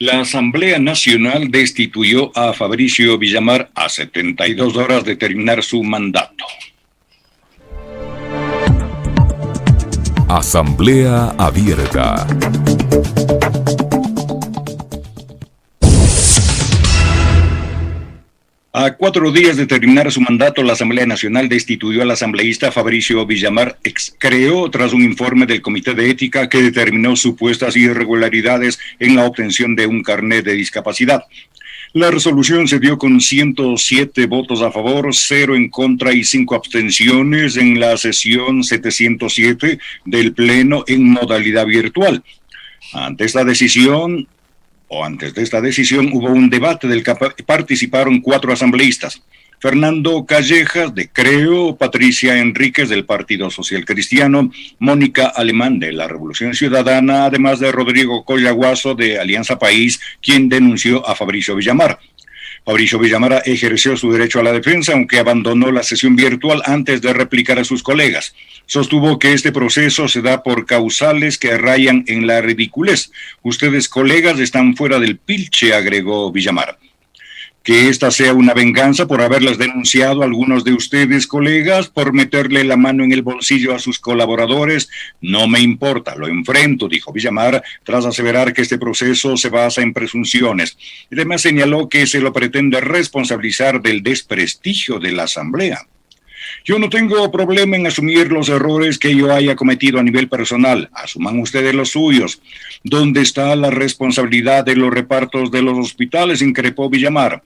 La Asamblea Nacional destituyó a Fabricio Villamar a 72 horas de terminar su mandato. Asamblea Abierta. A 4 días de terminar su mandato, la Asamblea Nacional destituyó al asambleísta Fabricio Villamar Excreo tras un informe del Comité de Ética que determinó supuestas irregularidades en la obtención de un carnet de discapacidad. La resolución se dio con 107 votos a favor, 0 en contra y 5 abstenciones en la sesión 707 del Pleno en modalidad virtual. Antes de esta decisión hubo un debate del que participaron 4 asambleístas: Fernando Callejas de Creo, Patricia Enríquez del Partido Social Cristiano, Mónica Alemán de la Revolución Ciudadana, además de Rodrigo Collaguazo de Alianza País, quien denunció a Fabricio Villamar. Fabricio Villamar ejerció su derecho a la defensa, aunque abandonó la sesión virtual antes de replicar a sus colegas. Sostuvo que este proceso se da por causales que rayan en la ridiculez. Ustedes, colegas, están fuera del pilche, agregó Villamar. Que esta sea una venganza por haberlas denunciado a algunos de ustedes, colegas, por meterle la mano en el bolsillo a sus colaboradores, no me importa, lo enfrento, dijo Villamar, tras aseverar que este proceso se basa en presunciones. Además señaló que se lo pretende responsabilizar del desprestigio de la Asamblea. Yo no tengo problema en asumir los errores que yo haya cometido a nivel personal. Asuman ustedes los suyos. ¿Dónde está la responsabilidad de los repartos de los hospitales?, increpó Villamar.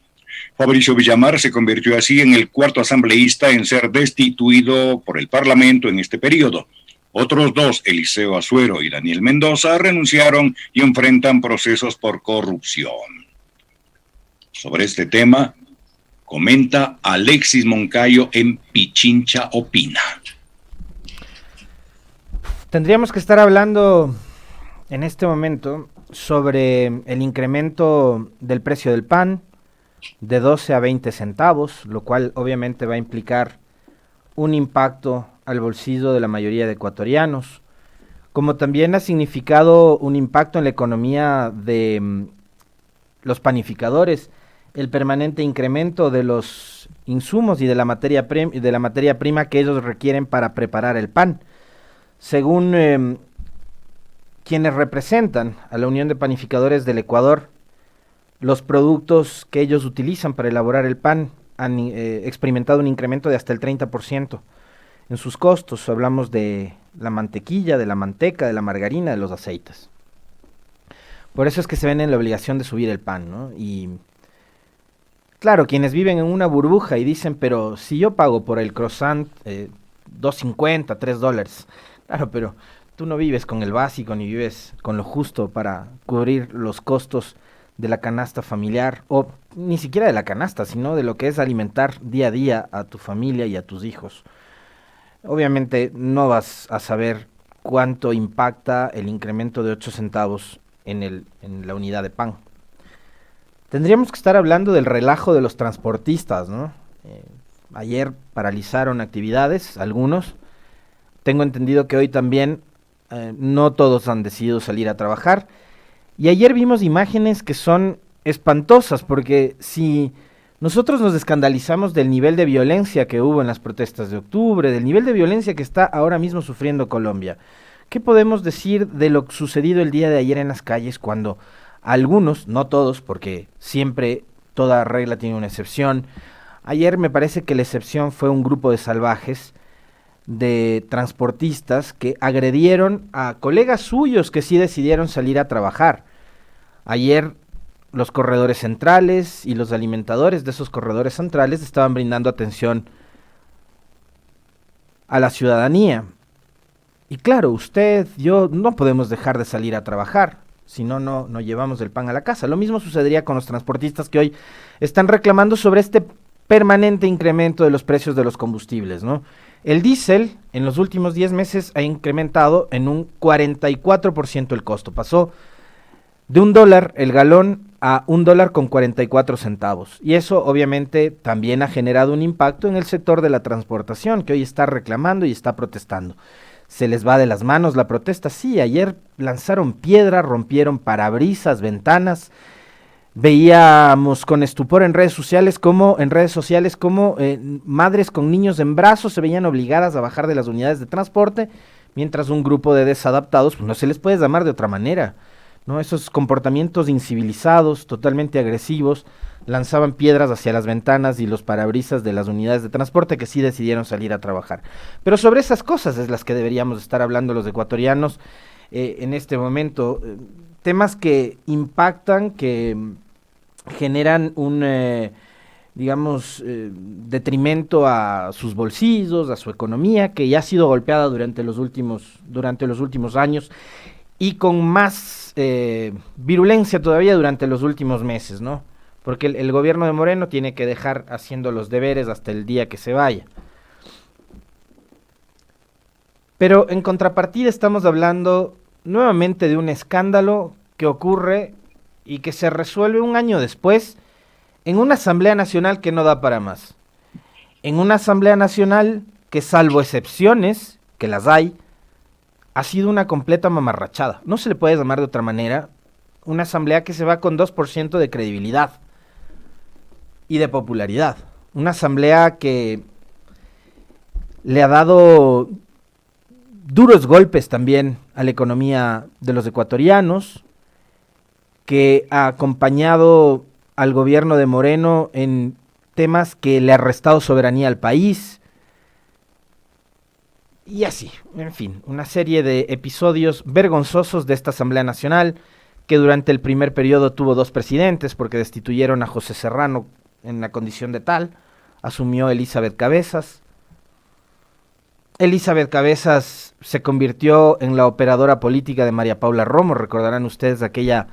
Fabricio Villamar se convirtió así en el 4º asambleísta en ser destituido por el Parlamento en este periodo. Otros 2, Eliseo Azuero y Daniel Mendoza, renunciaron y enfrentan procesos por corrupción. Sobre este tema, comenta Alexis Moncayo en Pichincha Opina. Tendríamos que estar hablando en este momento sobre el incremento del precio del pan de 12 a 20 centavos, lo cual obviamente va a implicar un impacto al bolsillo de la mayoría de ecuatorianos, como también ha significado un impacto en la economía de los panificadores, el permanente incremento de los insumos y de la materia prima que ellos requieren para preparar el pan. Según quienes representan a la Unión de Panificadores del Ecuador, los productos que ellos utilizan para elaborar el pan han experimentado un incremento de hasta el 30% en sus costos. Hablamos de la mantequilla, de la manteca, de la margarina, de los aceites. Por eso es que se ven en la obligación de subir el pan, ¿no? Y claro, quienes viven en una burbuja y dicen, pero si yo pago por el croissant $2.50, $3, claro, pero tú no vives con el básico ni vives con lo justo para cubrir los costos de la canasta familiar, o ni siquiera de la canasta, sino de lo que es alimentar día a día a tu familia y a tus hijos. Obviamente no vas a saber cuánto impacta el incremento de 8 centavos en la unidad de pan. Tendríamos que estar hablando del relajo de los transportistas, ¿no? Ayer paralizaron actividades, algunos. Tengo entendido que hoy también no todos han decidido salir a trabajar. Y ayer vimos imágenes que son espantosas, porque si nosotros nos escandalizamos del nivel de violencia que hubo en las protestas de octubre, del nivel de violencia que está ahora mismo sufriendo Colombia, ¿qué podemos decir de lo sucedido el día de ayer en las calles cuando algunos, no todos, porque siempre toda regla tiene una excepción? Ayer me parece que la excepción fue un grupo de salvajes, de transportistas que agredieron a colegas suyos que sí decidieron salir a trabajar. Ayer los corredores centrales y los alimentadores de esos corredores centrales estaban brindando atención a la ciudadanía. Y claro, usted, yo, no podemos dejar de salir a trabajar, si no, no llevamos el pan a la casa. Lo mismo sucedería con los transportistas que hoy están reclamando sobre este permanente incremento de los precios de los combustibles, ¿no? El diésel en los últimos 10 meses ha incrementado en un 44% el costo. Pasó de $1 el galón a $1.44. Y eso obviamente también ha generado un impacto en el sector de la transportación, que hoy está reclamando y está protestando. se les va de las manos la protesta. Sí, ayer lanzaron piedra, rompieron parabrisas, ventanas. Veíamos con estupor en redes sociales como madres con niños en brazos se veían obligadas a bajar de las unidades de transporte, mientras un grupo de desadaptados, pues no se les puede llamar de otra manera, ¿no? Esos comportamientos incivilizados, totalmente agresivos, lanzaban piedras hacia las ventanas y los parabrisas de las unidades de transporte que sí decidieron salir a trabajar. Pero sobre esas cosas es las que deberíamos estar hablando los ecuatorianos en este momento. Temas que impactan, que generan un, detrimento a sus bolsillos, a su economía, que ya ha sido golpeada durante los últimos años y con más virulencia todavía durante los últimos meses, ¿no? Porque el gobierno de Moreno tiene que dejar haciendo los deberes hasta el día que se vaya. Pero en contrapartida estamos hablando nuevamente de un escándalo que ocurre y que se resuelve un año después en una Asamblea Nacional que no da para más. En una Asamblea Nacional que, salvo excepciones, que las hay, ha sido una completa mamarrachada. No se le puede llamar de otra manera. Una asamblea que se va con 2% de credibilidad y de popularidad. Una asamblea que le ha dado duros golpes también a la economía de los ecuatorianos, que ha acompañado al gobierno de Moreno en temas que le ha restado soberanía al país, y así, en fin, una serie de episodios vergonzosos de esta Asamblea Nacional, que durante el primer periodo tuvo 2 presidentes, porque destituyeron a José Serrano en la condición de tal, asumió Elizabeth Cabezas. Elizabeth Cabezas se convirtió en la operadora política de María Paula Romo. Recordarán ustedes aquella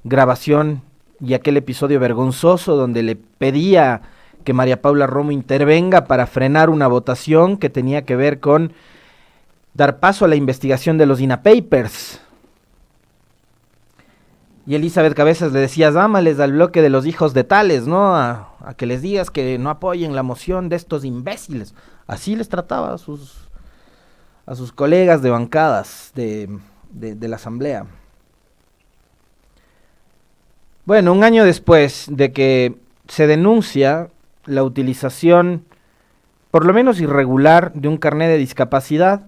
grabación y aquel episodio vergonzoso donde le pedía que María Paula Romo intervenga para frenar una votación que tenía que ver con dar paso a la investigación de los INA Papers. Y Elizabeth Cabezas le decía, llámales al bloque de los hijos de tales, ¿no? A que les digas que no apoyen la moción de estos imbéciles. Así les trataba a sus colegas de bancadas de la asamblea. Bueno, un año después de que se denuncia la utilización, por lo menos irregular, de un carnet de discapacidad,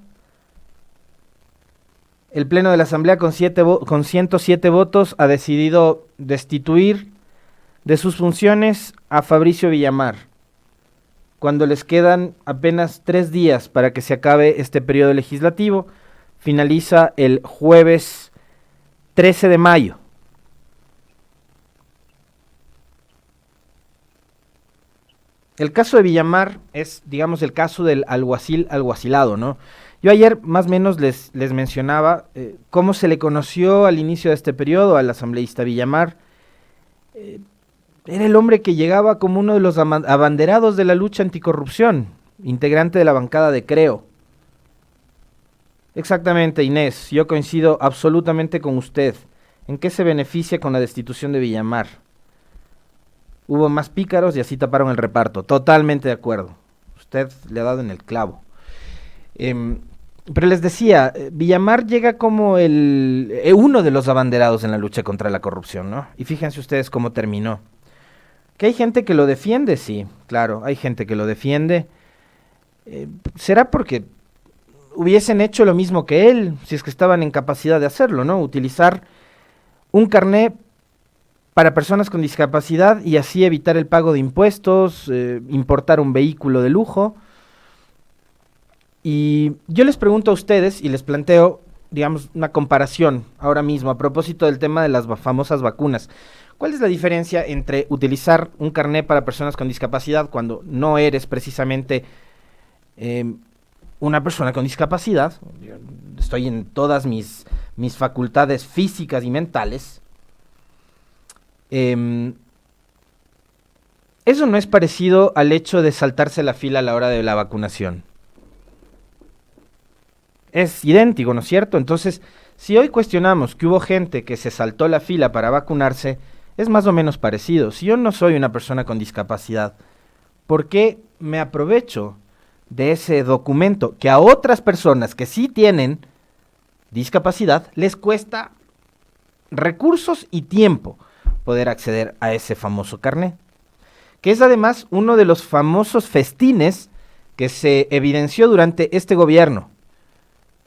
el Pleno de la Asamblea con 107 votos ha decidido destituir de sus funciones a Fabricio Villamar, cuando les quedan apenas 3 días para que se acabe este periodo legislativo. Finaliza el jueves 13 de mayo. El caso de Villamar es, digamos, el caso del alguacilado, ¿no? Yo ayer más o menos les mencionaba cómo se le conoció al inicio de este periodo al asambleísta Villamar. Era el hombre que llegaba como uno de los abanderados de la lucha anticorrupción, integrante de la bancada de Creo. Exactamente, Inés, yo coincido absolutamente con usted. ¿En qué se beneficia con la destitución de Villamar? Hubo más pícaros y así taparon el reparto. Totalmente de acuerdo. Usted le ha dado en el clavo. Pero les decía, Villamar llega como uno de los abanderados en la lucha contra la corrupción, ¿no? Y fíjense ustedes cómo terminó. Que hay gente que lo defiende, sí, claro, hay gente que lo defiende. ¿Será porque hubiesen hecho lo mismo que él, si es que estaban en capacidad de hacerlo, ¿no? Utilizar un carnet para personas con discapacidad y así evitar el pago de impuestos, importar un vehículo de lujo. Y yo les pregunto a ustedes y les planteo, digamos, una comparación ahora mismo a propósito del tema de las famosas vacunas. ¿Cuál es la diferencia entre utilizar un carnet para personas con discapacidad cuando no eres precisamente una persona con discapacidad? Yo estoy en todas mis facultades físicas y mentales. Eso no es parecido al hecho de saltarse la fila a la hora de la vacunación. Es idéntico, ¿no es cierto? Entonces, si hoy cuestionamos que hubo gente que se saltó la fila para vacunarse, es más o menos parecido. Si yo no soy una persona con discapacidad, ¿por qué me aprovecho de ese documento que a otras personas que sí tienen discapacidad les cuesta recursos y tiempo poder acceder a ese famoso carnet, que es además uno de los famosos festines que se evidenció durante este gobierno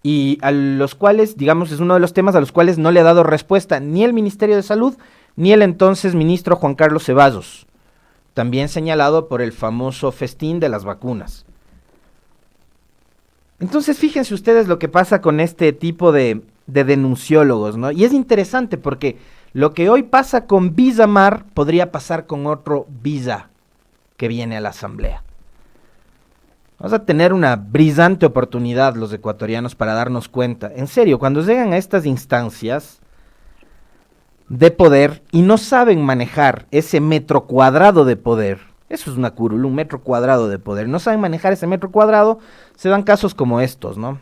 y a los cuales, digamos, es uno de los temas a los cuales no le ha dado respuesta ni el Ministerio de Salud ni el entonces ministro Juan Carlos Ceballos, también señalado por el famoso festín de las vacunas. Entonces fíjense ustedes lo que pasa con este tipo de denunciólogos, ¿no? Y es interesante porque lo que hoy pasa con Villamar podría pasar con otro Villa que viene a la asamblea. Vamos a tener una brillante oportunidad los ecuatorianos para darnos cuenta, en serio, cuando llegan a estas instancias de poder y no saben manejar ese metro cuadrado de poder, eso es una curul, un metro cuadrado de poder, no saben manejar ese metro cuadrado, se dan casos como estos, ¿no?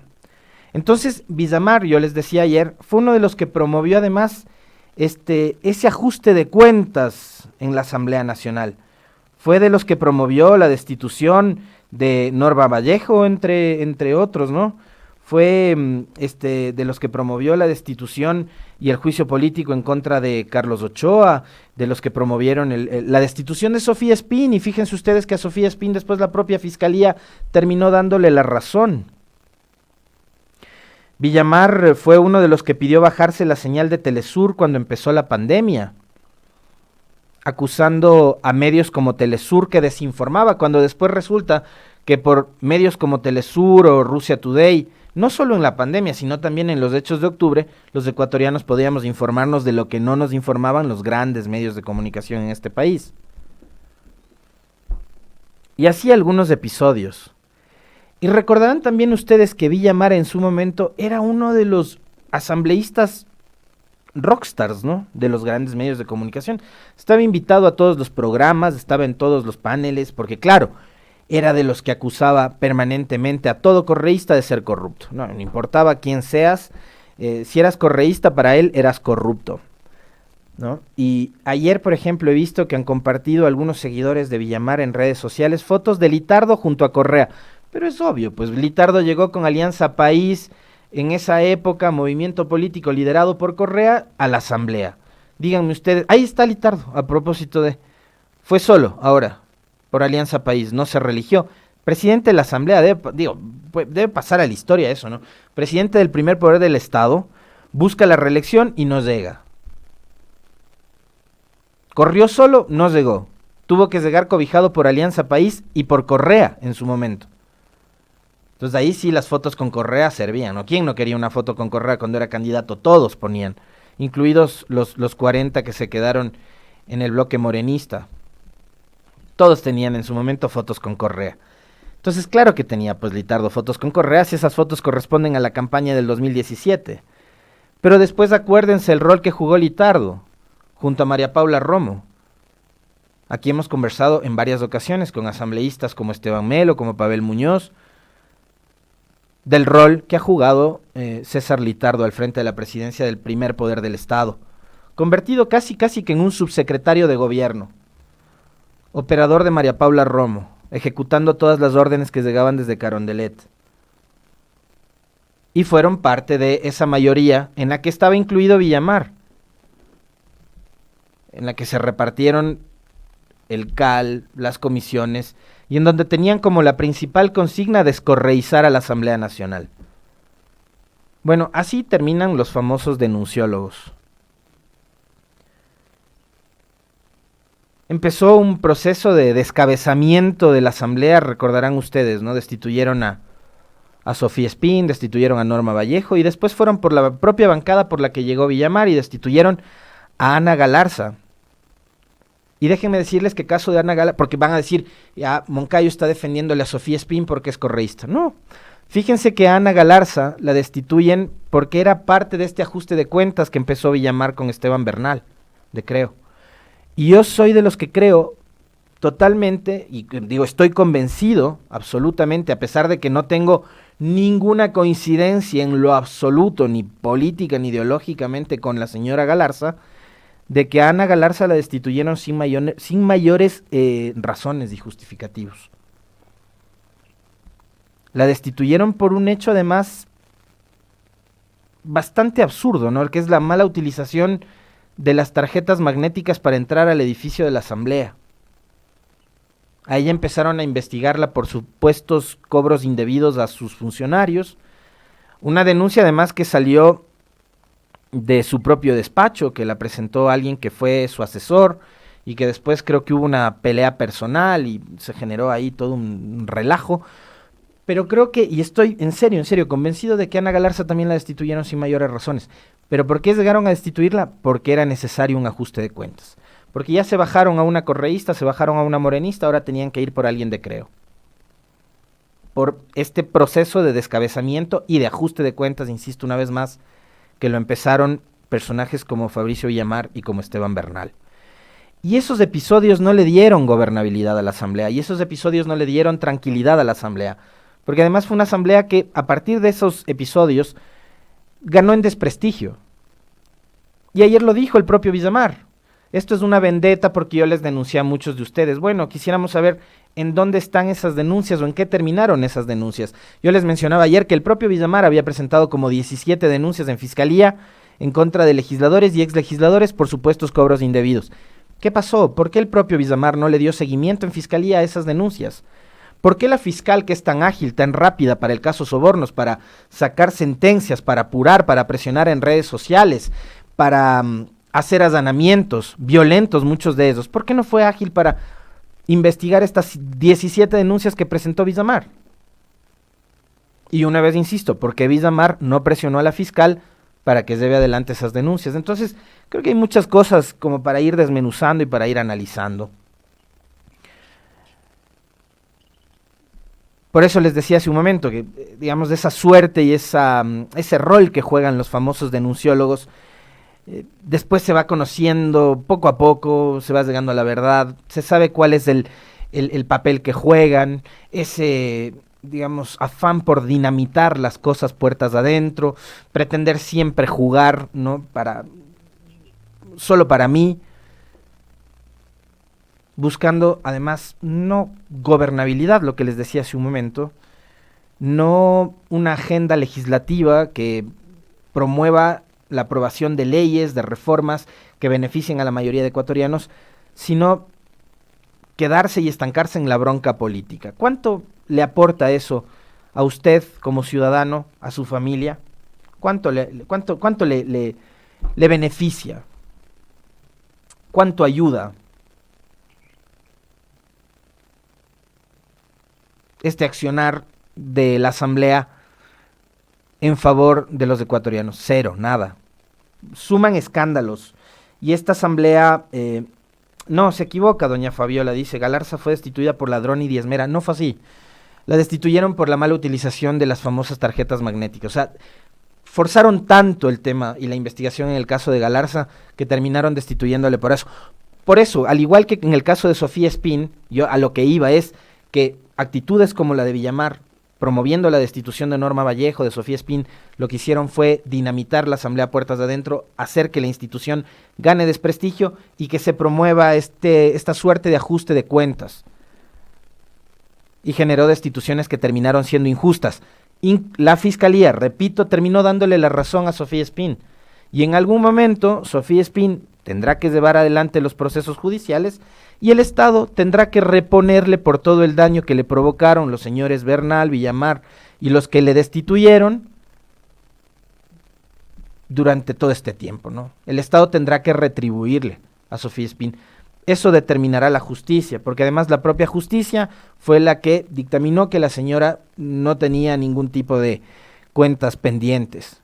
Entonces, Villamar, yo les decía ayer, fue uno de los que promovió además ese ajuste de cuentas en la Asamblea Nacional. Fue de los que promovió la destitución de Norma Vallejo, entre otros, ¿no? Fue de los que promovió la destitución y el juicio político en contra de Carlos Ochoa, de los que promovieron la destitución de Sofía Espín, y fíjense ustedes que a Sofía Espín después la propia Fiscalía terminó dándole la razón. Villamar fue uno de los que pidió bajarse la señal de Telesur cuando empezó la pandemia, acusando a medios como Telesur que desinformaba, cuando después resulta que por medios como Telesur o Russia Today, no solo en la pandemia, sino también en los hechos de octubre, los ecuatorianos podíamos informarnos de lo que no nos informaban los grandes medios de comunicación en este país. Y así algunos episodios. Y recordarán también ustedes que Villamar en su momento era uno de los asambleístas rockstars, ¿no? De los grandes medios de comunicación. Estaba invitado a todos los programas, estaba en todos los paneles, porque claro, era de los que acusaba permanentemente a todo correísta de ser corrupto. No importaba quién seas, si eras correísta, para él eras corrupto, ¿no? Y ayer, por ejemplo, he visto que han compartido algunos seguidores de Villamar en redes sociales fotos de Litardo junto a Correa. Pero es obvio, pues Litardo llegó con Alianza País, en esa época, movimiento político liderado por Correa, a la asamblea. Díganme ustedes, ahí está Litardo, a propósito de... Fue solo, ahora, por Alianza País, no se religió. Presidente de la asamblea, debe pasar a la historia eso, ¿no? Presidente del primer poder del Estado, busca la reelección y no llega. Corrió solo, no llegó. Tuvo que llegar cobijado por Alianza País y por Correa en su momento. Entonces ahí sí las fotos con Correa servían, ¿no? ¿Quién no quería una foto con Correa cuando era candidato? Todos ponían, incluidos los 40 que se quedaron en el bloque morenista. Todos tenían en su momento fotos con Correa. Entonces claro que tenía pues Litardo fotos con Correa, si esas fotos corresponden a la campaña del 2017. Pero después acuérdense el rol que jugó Litardo, junto a María Paula Romo. Aquí hemos conversado en varias ocasiones con asambleístas como Esteban Melo, como Pavel Muñoz, del rol que ha jugado César Litardo al frente de la presidencia del primer poder del Estado, convertido casi que en un subsecretario de gobierno, operador de María Paula Romo, ejecutando todas las órdenes que llegaban desde Carondelet. Y fueron parte de esa mayoría en la que estaba incluido Villamar, en la que se repartieron el CAL, las comisiones, y en donde tenían como la principal consigna descorreizar a la Asamblea Nacional. Bueno, así terminan los famosos denunciólogos. Empezó un proceso de descabezamiento de la Asamblea, recordarán ustedes, ¿no? Destituyeron a Sofía Espín, destituyeron a Norma Vallejo, y después fueron por la propia bancada por la que llegó Villamar y destituyeron a Ana Galarza. Y déjenme decirles que caso de Ana Galarza, porque van a decir, ya Moncayo está defendiéndole a Sofía Espín porque es correísta. No, fíjense que a Ana Galarza la destituyen porque era parte de este ajuste de cuentas que empezó Villamar con Esteban Bernal, de Creo. Y yo soy de los que creo totalmente, y digo, estoy convencido absolutamente, a pesar de que no tengo ninguna coincidencia en lo absoluto, ni política ni ideológicamente con la señora Galarza, de que a Ana Galarza la destituyeron sin mayores razones y justificativos. La destituyeron por un hecho además bastante absurdo, ¿no? El que es la mala utilización de las tarjetas magnéticas para entrar al edificio de la Asamblea. A ella empezaron a investigarla por supuestos cobros indebidos a sus funcionarios. Una denuncia además que salió de su propio despacho, que la presentó alguien que fue su asesor y que después creo que hubo una pelea personal y se generó ahí todo un relajo. Pero creo que, y estoy en serio, convencido de que Ana Galarza también la destituyeron sin mayores razones. ¿Pero por qué llegaron a destituirla? Porque era necesario un ajuste de cuentas. Porque ya se bajaron a una correísta, se bajaron a una morenista, ahora tenían que ir por alguien de Creo. Por este proceso de descabezamiento y de ajuste de cuentas, insisto una vez más, que lo empezaron personajes como Fabricio Villamar y como Esteban Bernal. Y esos episodios no le dieron gobernabilidad a la Asamblea, y esos episodios no le dieron tranquilidad a la Asamblea. Porque además fue una Asamblea que, a partir de esos episodios, ganó en desprestigio. Y ayer lo dijo el propio Villamar. Esto es una vendetta porque yo les denuncié a muchos de ustedes. Bueno, quisiéramos saber en dónde están esas denuncias o en qué terminaron esas denuncias. Yo les mencionaba ayer que el propio Villamar había presentado como 17 denuncias en Fiscalía en contra de legisladores y exlegisladores por supuestos cobros indebidos. ¿Qué pasó? ¿Por qué el propio Villamar no le dio seguimiento en Fiscalía a esas denuncias? ¿Por qué la fiscal, que es tan ágil, tan rápida para el caso Sobornos, para sacar sentencias, para apurar, para presionar en redes sociales, para hacer allanamientos violentos, muchos de esos, ¿por qué no fue ágil para investigar estas 17 denuncias que presentó Villamar? Y una vez insisto, porque Villamar no presionó a la fiscal para que lleve adelante esas denuncias. Entonces, creo que hay muchas cosas como para ir desmenuzando y para ir analizando. Por eso les decía hace un momento que, digamos, de esa suerte y ese rol que juegan los famosos denunciólogos, después se va conociendo poco a poco, se va llegando a la verdad, se sabe cuál es el papel que juegan, ese, digamos, afán por dinamitar las cosas puertas adentro, pretender siempre jugar, ¿no? Solo para mí, buscando además no gobernabilidad, lo que les decía hace un momento, no una agenda legislativa que promueva la aprobación de leyes, de reformas que beneficien a la mayoría de ecuatorianos, sino quedarse y estancarse en la bronca política. ¿Cuánto le aporta eso a usted como ciudadano, a su familia? ¿Cuánto le beneficia? ¿Cuánto ayuda este accionar de la Asamblea en favor de los ecuatorianos? Cero, nada. Suman escándalos. Y esta Asamblea, no, se equivoca doña Fabiola, dice, Galarza fue destituida por ladrón y diezmera. No fue así. La destituyeron por la mala utilización de las famosas tarjetas magnéticas. O sea, forzaron tanto el tema y la investigación en el caso de Galarza que terminaron destituyéndole por eso. Por eso, al igual que en el caso de Sofía Espín, yo a lo que iba es que actitudes como la de Villamar, promoviendo la destitución de Norma Vallejo, de Sofía Espín, lo que hicieron fue dinamitar la Asamblea puertas de adentro, hacer que la institución gane desprestigio y que se promueva esta suerte de ajuste de cuentas. Y generó destituciones que terminaron siendo injustas. La Fiscalía, repito, terminó dándole la razón a Sofía Espín. Y en algún momento Sofía Espín tendrá que llevar adelante los procesos judiciales y el Estado tendrá que reponerle por todo el daño que le provocaron los señores Bernal, Villamar y los que le destituyeron durante todo este tiempo, ¿no? El Estado tendrá que retribuirle a Sofía Espín. Eso determinará la justicia, porque además la propia justicia fue la que dictaminó que la señora no tenía ningún tipo de cuentas pendientes.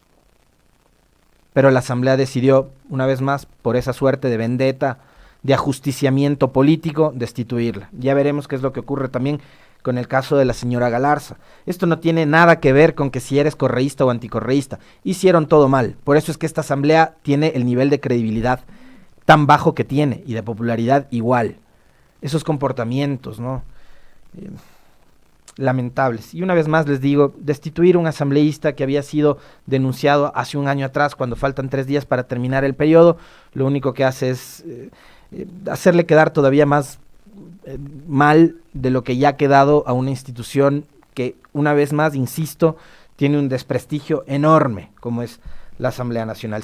Pero la Asamblea decidió, una vez más, por esa suerte de vendetta, de ajusticiamiento político, destituirla. Ya veremos qué es lo que ocurre también con el caso de la señora Galarza. Esto no tiene nada que ver con que si eres correísta o anticorreísta. Hicieron todo mal. Por eso es que esta Asamblea tiene el nivel de credibilidad tan bajo que tiene y de popularidad igual. Esos comportamientos, ¿no? Lamentables. Y una vez más les digo, destituir un asambleísta que había sido denunciado hace un año atrás, cuando faltan 3 días para terminar el periodo, lo único que hace es hacerle quedar todavía más mal de lo que ya ha quedado a una institución que una vez más, insisto, tiene un desprestigio enorme, como es la Asamblea Nacional.